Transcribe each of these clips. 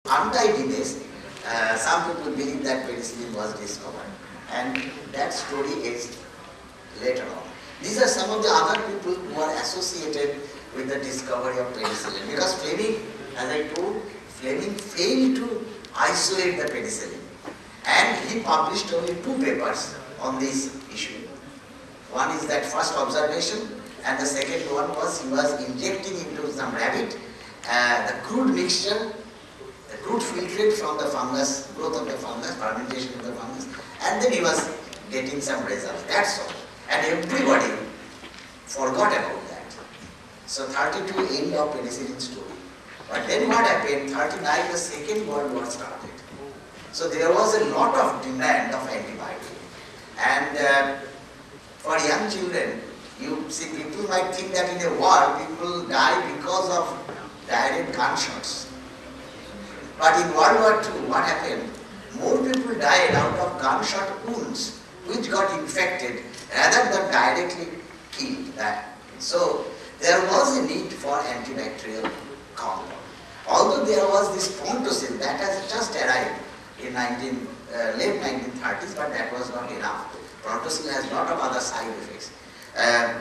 untidiness, some people believe that penicillin was discovered, and that story is later on. These are some of the other people who are associated with the discovery of penicillin, because Fleming, as I told, Fleming failed to isolate the penicillin, and he published only 2 papers on this issue. One is that first observation, and the second one was he was injecting into some rabbit the crude mixture, the crude filtrate from the fungus, growth of the fungus, fermentation of the fungus, and then he was getting some results. That's all. And everybody forgot about that. So 32, end of penicillin story. But then what happened? 39, the Second World War started. So there was a lot of demand of antibiotic. And for young children, you see, people might think that in a war, people die because of direct gunshots. But in World War II, what happened? More people died out of gunshot wounds, which got infected, rather than directly killed. So there was a need for antibacterial compound. Although there was this pontosine that has just arrived in late 1930s, but that was not enough. Pontosine has a lot of other side effects.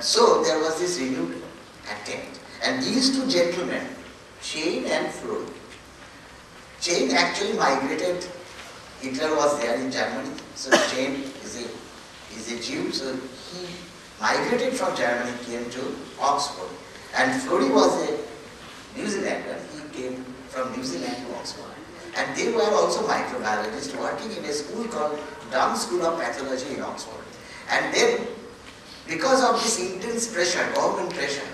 So there was this renewed attempt. And these 2 gentlemen, Chain and Fleury. Chain actually migrated. Hitler was there in Germany. So Chain is a Jew. So he migrated from Germany, came to Oxford. And Fleury was a New Zealander. He came from New Zealand to Oxford. And they were also microbiologists working in a school called Dunn School of Pathology in Oxford. And then, because of this intense pressure, government pressure,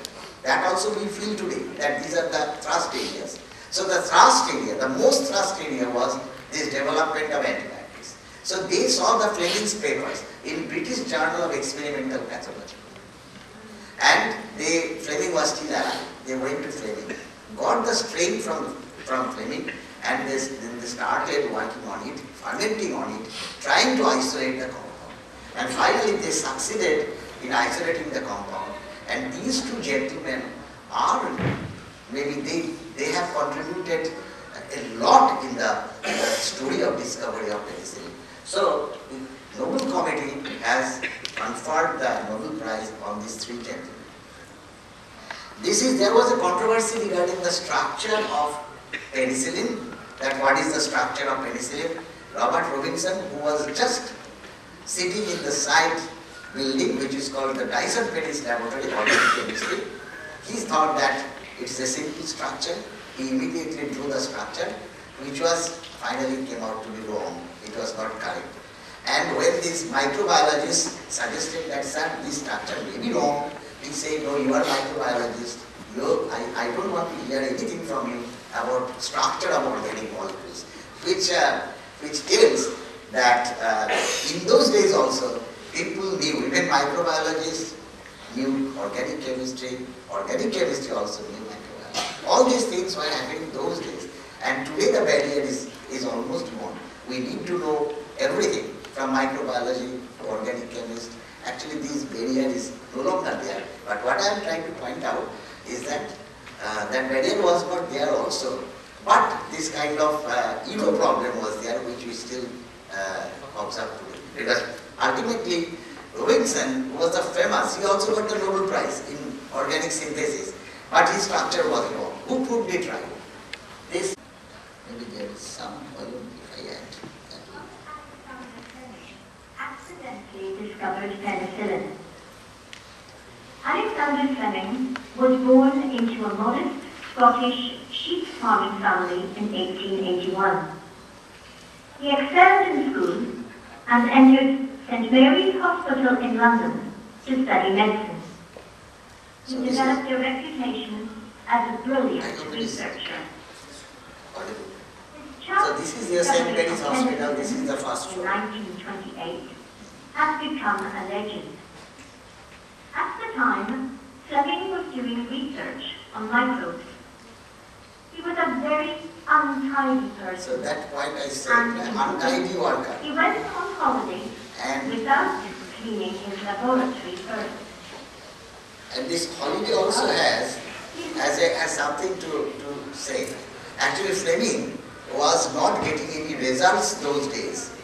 that also we feel today, that these are the thrust areas. So the thrust area, the most thrust area was this development of antibiotics. So they saw the Fleming's papers in British Journal of Experimental Pathology. And Fleming was still alive. They went to Fleming, got the strain from Fleming, and then they started working on it, fermenting on it, trying to isolate the compound. And finally they succeeded in isolating the compound. And these 2 gentlemen are, maybe they have contributed a lot in the story of discovery of penicillin. So the Nobel Committee has conferred the Nobel Prize on these 3 gentlemen. There was a controversy regarding the structure of penicillin, that what is the structure of penicillin. Robert Robinson, who was just sitting in the side building, which is called the Dyson Pettis Laboratory of Organic Chemistry, he thought that it's a simple structure. He immediately drew the structure, which was finally came out to be wrong. It was not correct. And when these microbiologists suggested that, sir, this structure may be wrong, he said, no, you are a microbiologist. I don't want to hear anything from you about structure of organic molecules, which tells that in those days also, people knew, even microbiologists knew organic chemistry also knew microbiology. All these things were happening in those days. And today the barrier is almost gone. We need to know everything from microbiology to organic chemistry. Actually, this barrier is no longer there. But what I am trying to point out is that that barrier was not there also. But this kind of ego problem was there, which we still observe today. Because ultimately, Robinson was the famous, he also got the Nobel Prize in organic synthesis, but his structure was wrong. Who proved it right? This, maybe there is some volume if I add. Accidentally discovered penicillin. Alexander Fleming was born into a modest Scottish sheep farming family in 1881. He excelled in school and entered St. Mary's Hospital in London to study medicine. He developed a reputation as a brilliant researcher. So this is your St. Mary's Hospital, this is the first floor. 1928 has become a legend. At the time, Fleming was doing research on microbes. He was a very untidy person. So that point I said, untidy worker. He went on holiday without cleaning his laboratory first. And this holiday also has something to say. Actually, Fleming, was not getting any results those days.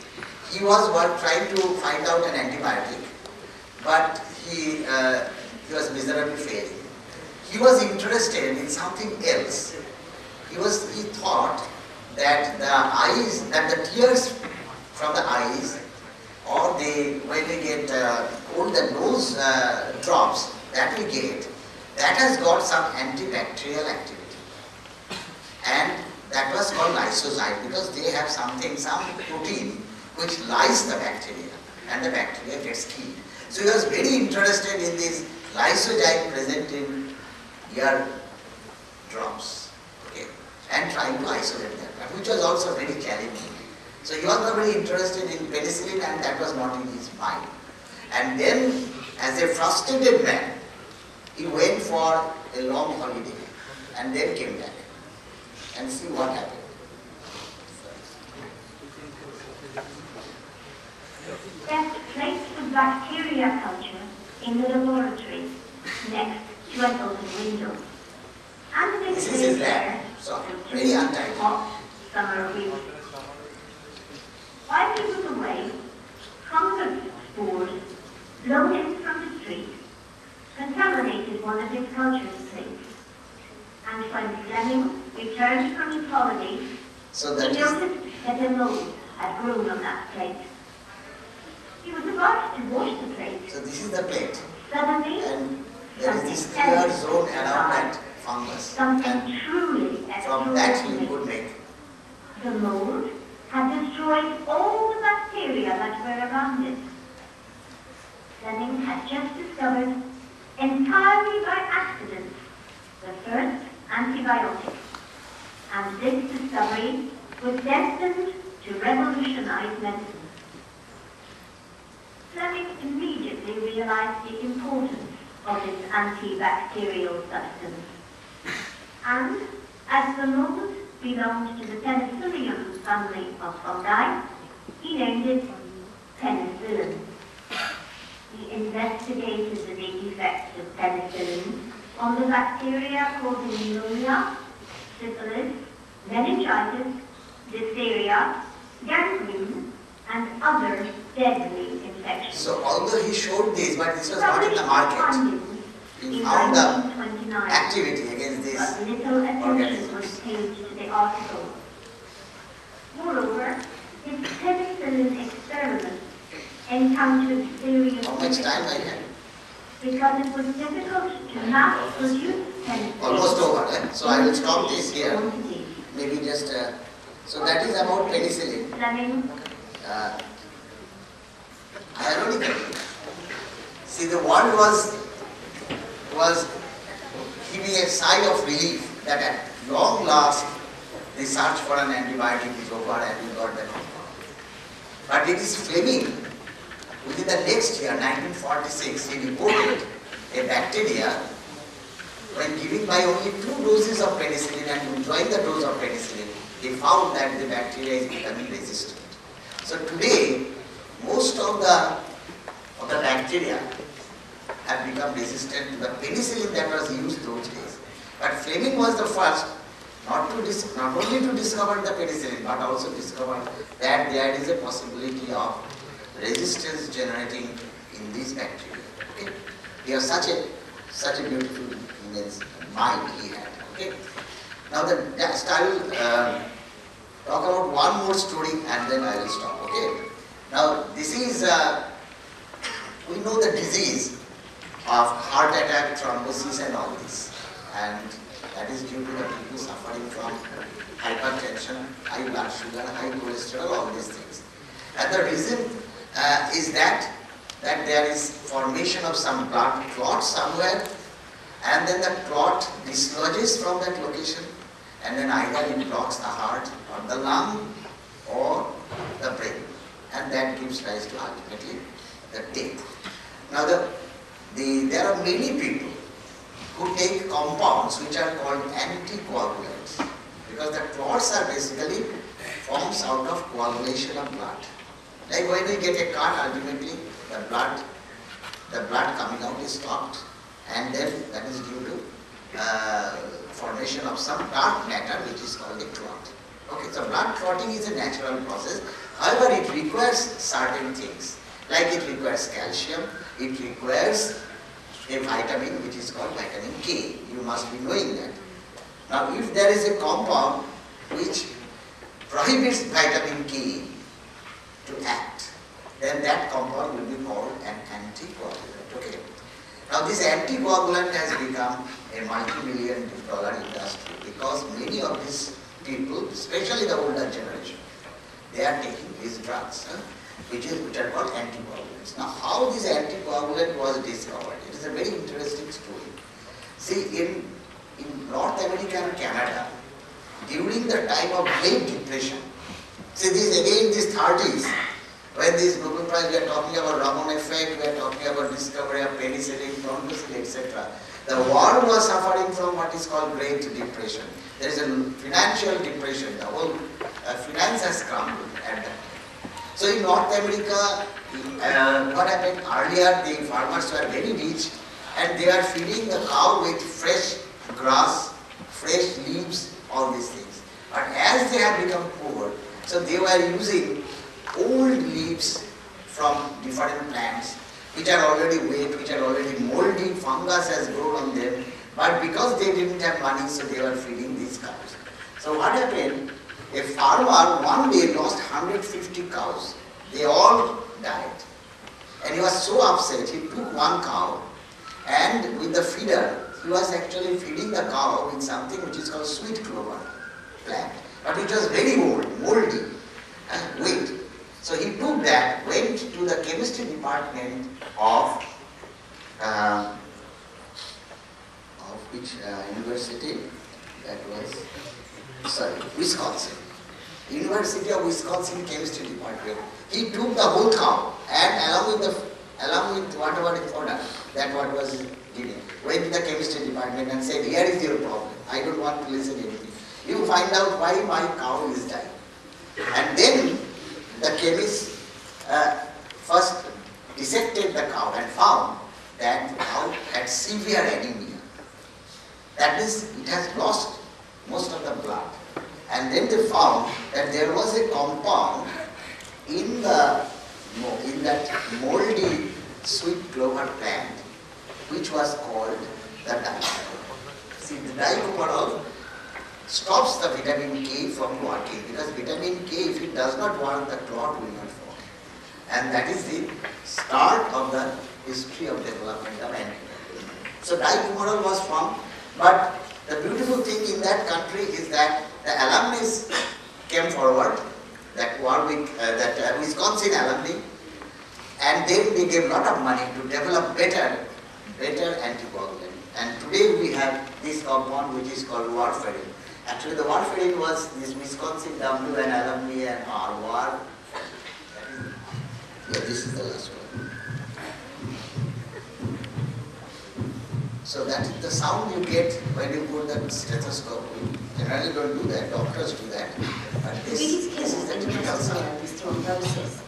He was trying to find out an antibiotic, but he was miserably failing. He was interested in something else. He thought that the tears from the eyes, or when we get cold, the nose drops that we get, that has got some antibacterial activity. And that was called lysozyme, because they have some protein which lyses the bacteria, and the bacteria gets killed. So he was very interested in this lysozyme present in ear drops, okay, and trying to isolate that, which was also very challenging. So he was not very interested in penicillin, and that was not in his mind. And then, as a frustrated man, he went for a long holiday and then came back. And see what happened. Best placed the bacteria culture in the laboratory next to an open window. And This is his lab. So, very untidy. Hot summer week. While he was away, fungus spores blown in from the street contaminated one of his culture plates. And when Fleming returned from his holiday, he noticed that a mold had grown on that plate. He was about to wash the plate. So this is the plate. Suddenly, and there is this clear zone around that fungus. Something truly from that you could make. The mold had destroyed all the bacteria that were around it. Fleming had just discovered, entirely by accident, the first antibiotic. And this discovery was destined to revolutionize medicine. Fleming immediately realized the importance of this antibacterial substance. And as the mold belonged to the penicillium family of fungi, he named it penicillin. He investigated the effects of penicillin on the bacteria causing pneumonia, syphilis, meningitis, diphtheria, gangrene, and other deadly infections. So although he showed this, but this was not in the market. He found the activity against this little attention was paid to the article. Moreover, his penicillin experiments encountered serious How much time I had? because it was difficult to mass produce penicillin. Almost over. So I will stop this here. Maybe just, so that is about penicillin. Fleming. Ironically, see, the world was giving a sigh of relief that at long last the search for an antibiotic is over and we got the compound. But it is Fleming, within the next year, 1946, he reported a bacteria when giving by only 2 doses of penicillin and withdrawing the dose of penicillin, he found that the bacteria is becoming resistant. So today, most of the bacteria have become resistant to the penicillin that was used those days. But Fleming was the first not only to discover the penicillin, but also discover that there is a possibility of resistance generating in these bacteria. Okay? He has such a beautiful immense mind he had. Okay? Now I will talk about one more story and then I will stop. Okay? Now this is we know the disease of heart attack, thrombosis and all this, and that is due to the people suffering from hypertension, high blood sugar, high cholesterol, all these things. And the reason is that there is formation of some blood clot somewhere, and then the clot dislodges from that location, and then either it blocks the heart or the lung or the brain, and that gives rise to ultimately the death. Now there are many people who take compounds which are called anticoagulants, because the clots are basically forms out of coagulation of blood. Like when we get a cut, ultimately the blood coming out is stopped, and then that is due to formation of some dark matter which is called a clot. Okay, so blood clotting is a natural process. However, it requires certain things. Like it requires calcium, it requires a vitamin which is called vitamin K. You must be knowing that. Now, if there is a compound which prohibits vitamin K to act, then that compound will be called an anticoagulant. Okay. Now, this anticoagulant has become a multi-million-dollar industry because many of these people, especially the older generation, they are taking these drugs, which are called anticoagulants. Now, how this anticoagulant was discovered? It is a very interesting story. See, in North America and Canada, during the time of Great Depression, see this again, these 30s, when this Nobel Prize, we are talking about Raman effect, we are talking about discovery of penicillin, thrombocytin, etc. The world was suffering from what is called Great Depression. There is a financial depression. The whole finance has crumbled at that time. So in North America, what happened earlier, the farmers were very rich and they were feeding the cow with fresh grass, fresh leaves, all these things. But as they have become poor, so they were using old leaves from different plants which are already wet, which are already moldy, fungus has grown on them, but because they didn't have money, so they were feeding these cows. So what happened, a farmer one day lost 150 cows. They all died. And he was so upset, he took one cow and with the feeder, he was actually feeding the cow with something which is called sweet clover plant. But it was very old, moldy and wet. So he took that, went to the chemistry department of which university? That was, sorry, Wisconsin. University of Wisconsin chemistry department. He took the whole cow and along with whatever the product that what was given, went to the chemistry department and said, here is your problem. I don't want to listen to anything. You find out why my cow is dying. And then the chemist first dissected the cow and found that the cow had severe anemia. That means it has lost most of the blood. And then they found that there was a compound in that moldy sweet clover plant which was called the dicoverol. See, the dicoverol stops the vitamin K from working because vitamin K, if it does not work, the clot will not form. And that is the start of the history of development of antibiotics. So dicoverol was formed, but the beautiful thing in that country is that the alumni came forward, that Wisconsin alumni, and then they gave a lot of money to develop better anticoagulant. And today we have this compound which is called warfarin. Actually, the warfarin was this Wisconsin W and alumni and R. War. Yeah, this is the last one. So that is the sound you get when you put the stethoscope. You generally don't do that, doctors do that. But this is the typical sound. Is thrombosis.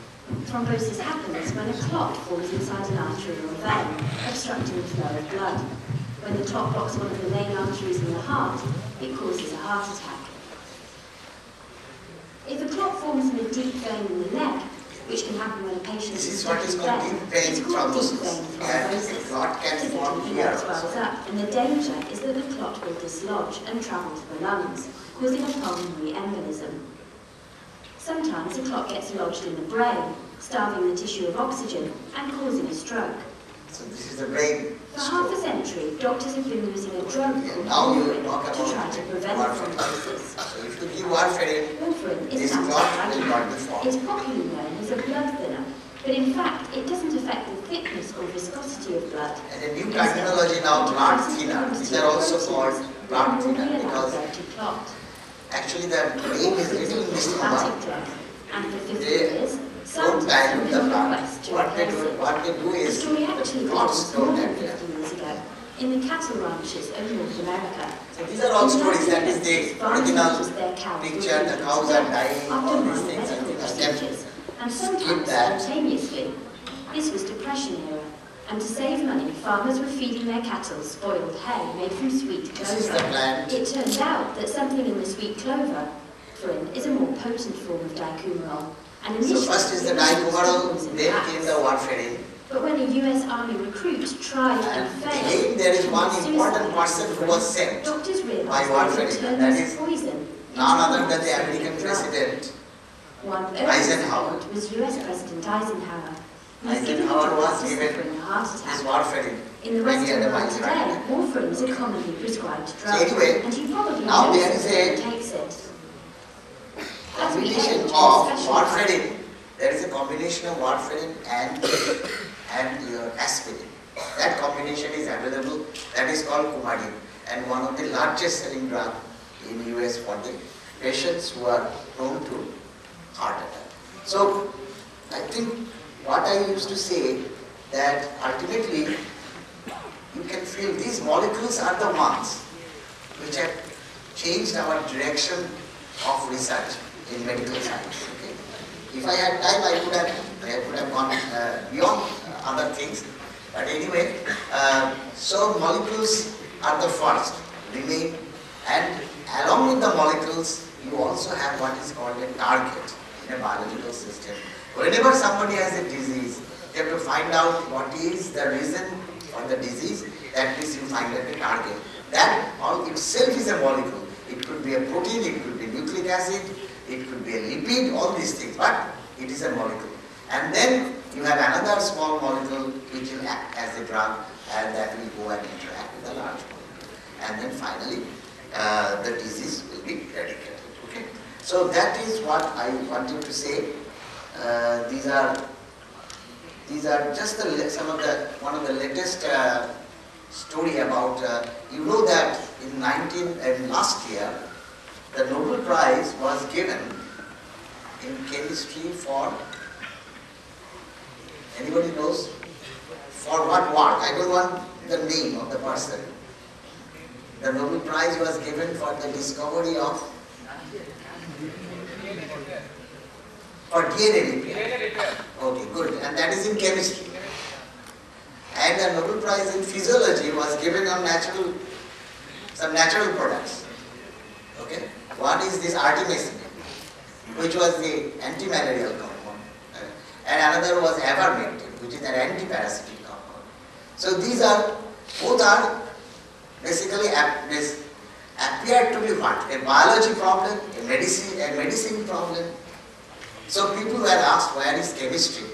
Thrombosis happens when a clot forms inside an artery or vein, obstructing the flow of blood. When the clot blocks one of the main arteries in the heart, it causes a heart attack. If a clot forms in a deep vein in the neck, which can happen when a patient is what is called deep vein thrombosis. And the clot can form here also. And the danger is that the clot will dislodge and travel to the lungs, causing a pulmonary embolism. Sometimes a clot gets lodged in the brain, starving the tissue of oxygen and causing a stroke. So this is the brain. For half a century, doctors have been using a drug called warfarin to try to prevent thrombosis. So if you give warfarin, Warfarin is this an clot will not be formed. It's popularly known as a blood thinner, but in fact it doesn't affect the thickness or viscosity of blood. And a new terminology now, blood thinner. These are also called blood thinner because actually the brain is little misnomer. And for 50 years, don't dilute the blood. What they do is the clots don't appear. In the cattle ranches of North America. So these are all stories. That is the original picture. The cows are dying, all these things. I think and sometimes spontaneously. This was Depression era, and to save money, farmers were feeding their cattle spoiled hay made from sweet clover. This is the plant. It turned out that something in the sweet clover warfarin is a more potent form of dicumarol. And So first is the dicumarol, then came the warfarin. But when a US Army recruit tried and failed, again there is one important person who was sent doctors by realized warfarin, and that is poison. none other than the American president One Eisenhower. was US President Eisenhower. Eisenhower was given his his warfarin in the when he had Western a world migraine. today, warfarin is a commonly prescribed drug, So anyway, and you probably now know there is a who takes it. combination of warfarin. There is a combination of warfarin and your aspirin. That combination is available. That is called Coumadin, and one of the largest selling drug in US for the patients who are prone to heart attack. So I think what I used to say that ultimately you can feel these molecules are the ones which have changed our direction of research in medical science. Okay? If I had time, I could have gone beyond other things. But anyway, so molecules are the first, remain, and along with the molecules, you also have what is called a target in a biological system. Whenever somebody has a disease, you have to find out what is the reason for the disease. That means you find out a target. That all itself is a molecule. It could be a protein, it could be nucleic acid, it could be a lipid, all these things, but it is a molecule. And then you have another small molecule which will act as a drug, and that will go and interact with the large molecule. And then finally, the disease will be eradicated. Okay? So that is what I wanted to say. These are just one of the latest story about. You know that in last year, the Nobel Prize was given in chemistry for, anybody knows? For what work? I don't want the name of the person. The Nobel Prize was given for the discovery of, for DNA repair. Okay, good. And that is in chemistry. And the Nobel Prize in physiology was given on some natural products. Okay? One is this artemisinin, which was the anti-malarial compound, and another was ivermectin, which is an anti-parasitic compound. So these both are basically appear to be what? A biology problem, a medicine problem. So people were asked, where is chemistry?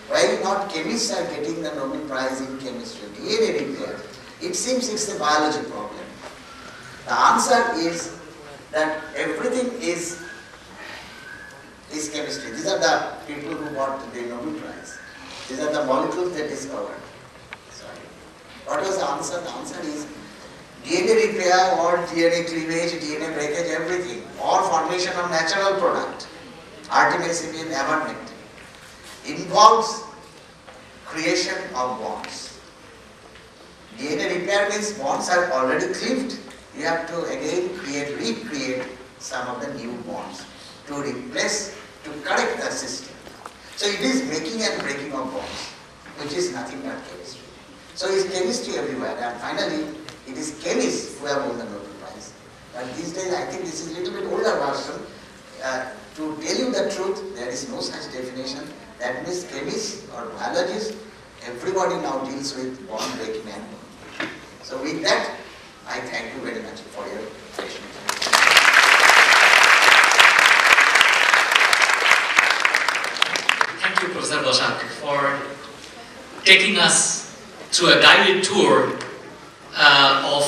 Why not chemists are getting the Nobel Prize in chemistry? DNA repair. It seems it's a biology problem. The answer is that everything is chemistry. These are the people who got the Nobel Prize. These are the molecules they discovered. Sorry. What was the answer? The answer is DNA repair or DNA cleavage, DNA breakage, everything, or formation of natural product, artemisinin, ivermectin, involves creation of bonds. DNA repair means bonds are already cleaved. You have to again recreate some of the new bonds to replace, to correct the system. So it is making and breaking of bonds, which is nothing but chemistry. So it is chemistry everywhere, and finally it is chemists who have won the Nobel Prize. But these days I think this is a little bit older version. To tell you the truth, there is no such definition. That means chemists or biologists, everybody now deals with bond breaking and bond. So with that, I thank you very much for your patience. Thank you, Professor Bosak, for taking us through a guided tour of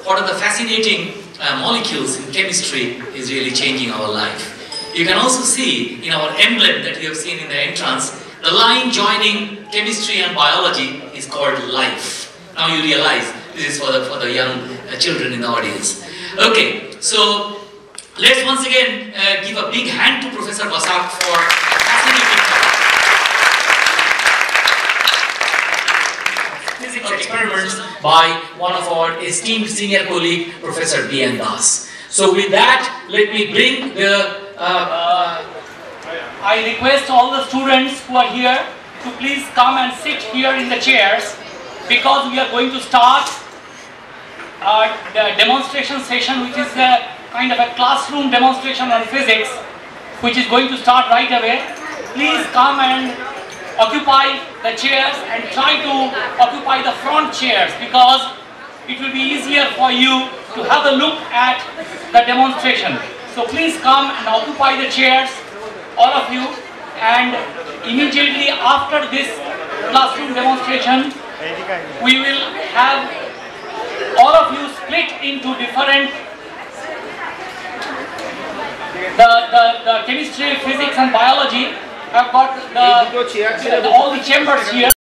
what are the fascinating molecules in chemistry is really changing our life. You can also see in our emblem that you have seen in the entrance, the line joining chemistry and biology is called life. Now you realize this is for the young children in the audience. Okay, so let's once again give a big hand to Professor Bosak for a fascinating talk. Physics experiments by one of our esteemed senior colleague, Professor B.N. Das. So with that, let me bring the... I request all the students who are here to please come and sit here in the chairs, because we are going to start the demonstration session, which is kind of a classroom demonstration on physics, which is going to start right away. Please come and occupy the chairs and try to occupy the front chairs, because it will be easier for you to have a look at the demonstration. So please come and occupy the chairs, all of you, and immediately after this classroom demonstration, we will have all of you split into different, the chemistry, physics and biology. I've got all the chambers here.